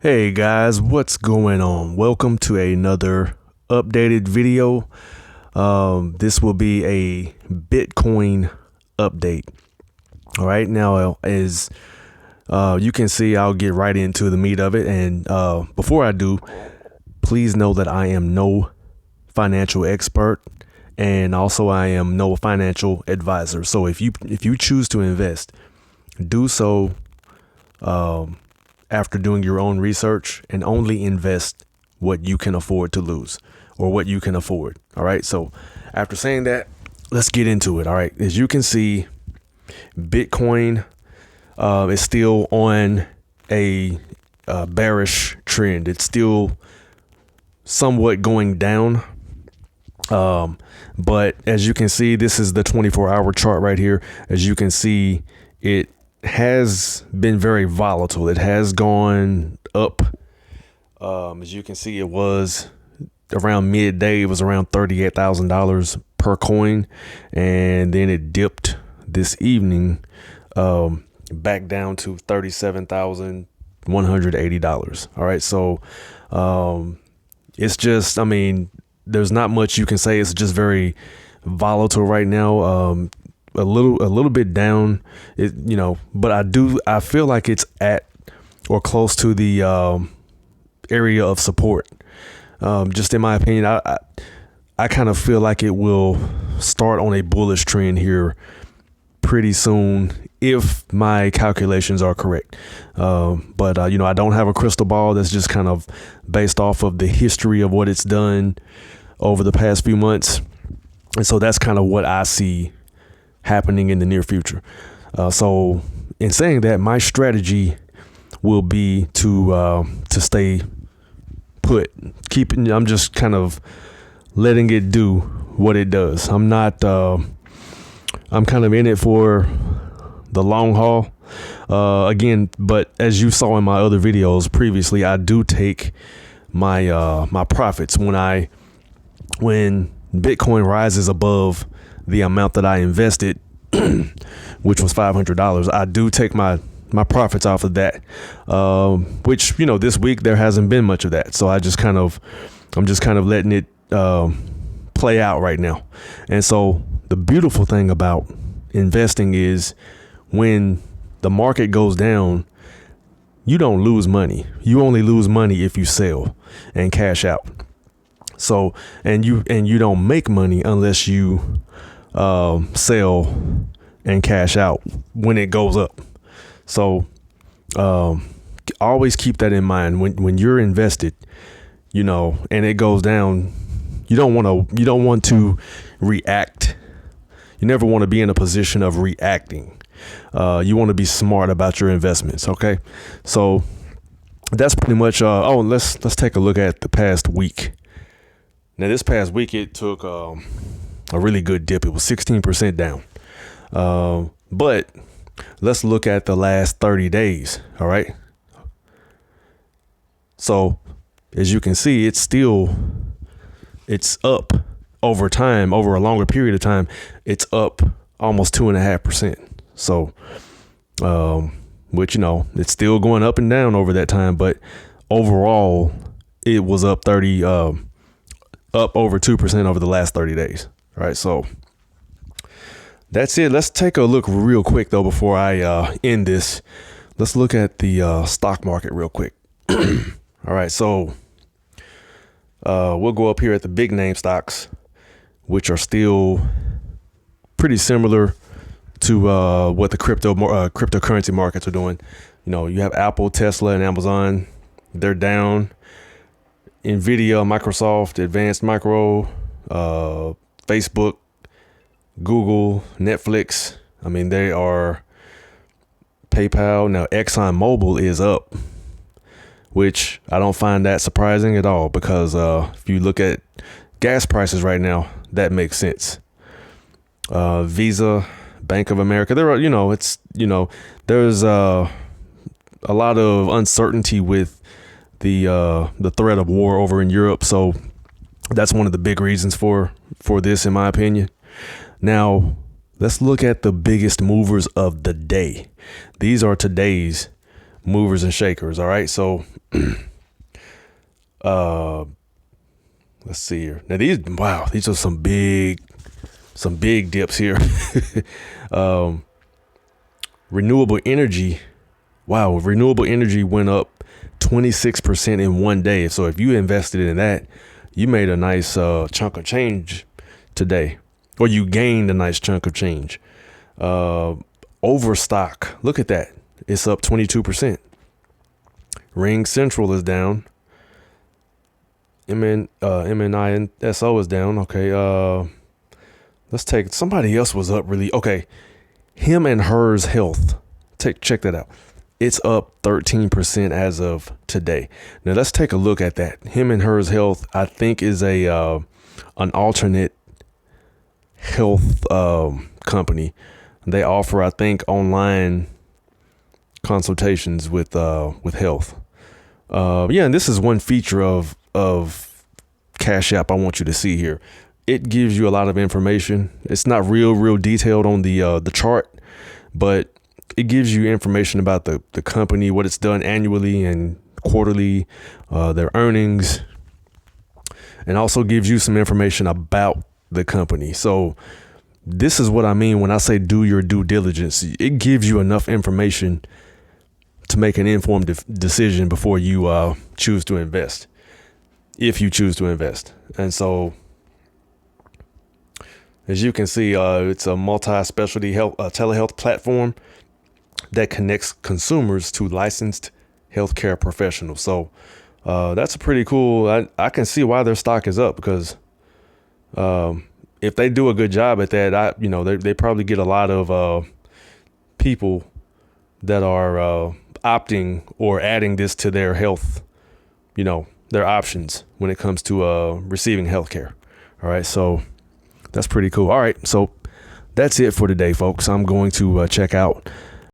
Hey guys, what's going on? Welcome to another updated video. This will be a Bitcoin update. All right, now as you can see, I'll get right into the meat of it. And before I do, please know that I am no financial expert, and also I am no financial advisor. So if you choose to invest, do so after doing your own research, and only invest what you can afford to lose or what you can afford. All right. So after saying that, let's get into it. All right. As you can see, Bitcoin is still on a bearish trend. It's still somewhat going down. But as you can see, this is the 24-hour chart right here. As you can see, it has been very volatile. It has gone up. As you can see, it was around midday. It was around $38,000 per coin, and then it dipped this evening back down to $37,180. All right, so it's just, I mean, there's not much you can say. It's just very volatile right now. A little bit down, but I feel like it's at or close to the area of support. Just in my opinion, I kind of feel like it will start on a bullish trend here pretty soon if my calculations are correct. But I don't have a crystal ball. That's just kind of based off of the history of what it's done over the past few months. And so that's kind of what I see happening in the near future. So in saying that, my strategy will be to stay put, I'm just kind of letting it do what it does. I'm kind of in it for the long haul. Again, but as you saw in my other videos previously, I do take my my profits when Bitcoin rises above the amount that I invested, which was $500. I do take my profits off of that, which, this week there hasn't been much of that. So I'm just kind of letting it play out right now. And so the beautiful thing about investing is when the market goes down, you don't lose money. You only lose money if you sell and cash out. So, and you don't make money unless you sell and cash out when it goes up. So always keep that in mind when you're invested, and it goes down. You don't want to react. You never want to be in a position of reacting. You want to be smart about your investments. Okay, so that's pretty much. Let's take a look at the past week. Now, this past week, it took a really good dip. It was 16% down. But let's look at the last 30 days. All right. So as you can see, it's up over time, over a longer period of time. It's up almost 2.5%. So, which, it's still going up and down over that time. But overall, it was up over 2% over the last 30 days. All right. So that's it. Let's take a look real quick, though, before I end this. Let's look at the stock market real quick. All right. So we'll go up here at the big name stocks, which are still pretty similar to what the cryptocurrency markets are doing. You have Apple, Tesla, and Amazon. They're down. Nvidia, Microsoft, Advanced Micro, Facebook, Google, Netflix. I mean, they are PayPal. Now, ExxonMobil is up, which I don't find that surprising at all, because if you look at gas prices right now, that makes sense. Visa, Bank of America, there are, there's a lot of uncertainty with the threat of war over in Europe. So that's one of the big reasons for this, in my opinion. Now, let's look at the biggest movers of the day. These are today's movers and shakers. All right. So, let's see here. Now these are some big dips here. Renewable energy. Wow. Renewable energy went up 26% in one day. So if you invested in that, you made a nice chunk of change today, or you gained a nice chunk of change. Overstock. Look at that. It's up 22%. Ring Central is down. MNISO is down. Okay. Let's take somebody else was up really. Okay. Him and Hers Health. Check that out. It's up 13% as of today. Now let's take a look at that. Him and Hers Health, I think, is an alternate health company. They offer, I think, online consultations with health. And this is one feature of Cash App I want you to see here. It gives you a lot of information. It's not real detailed on the chart, but it gives you information about the company, what it's done annually and quarterly, their earnings, and also gives you some information about the company. So this is what I mean when I say do your due diligence. It gives you enough information to make an informed decision before you choose to invest, if you choose to invest. And so, as you can see, it's a multi-specialty telehealth platform that connects consumers to licensed healthcare professionals. So that's a pretty cool. I can see why their stock is up, because if they do a good job at that, they probably get a lot of people that are opting or adding this to their health, their options when it comes to receiving healthcare. All right, so that's pretty cool. All right, so that's it for today, folks. I'm going to check out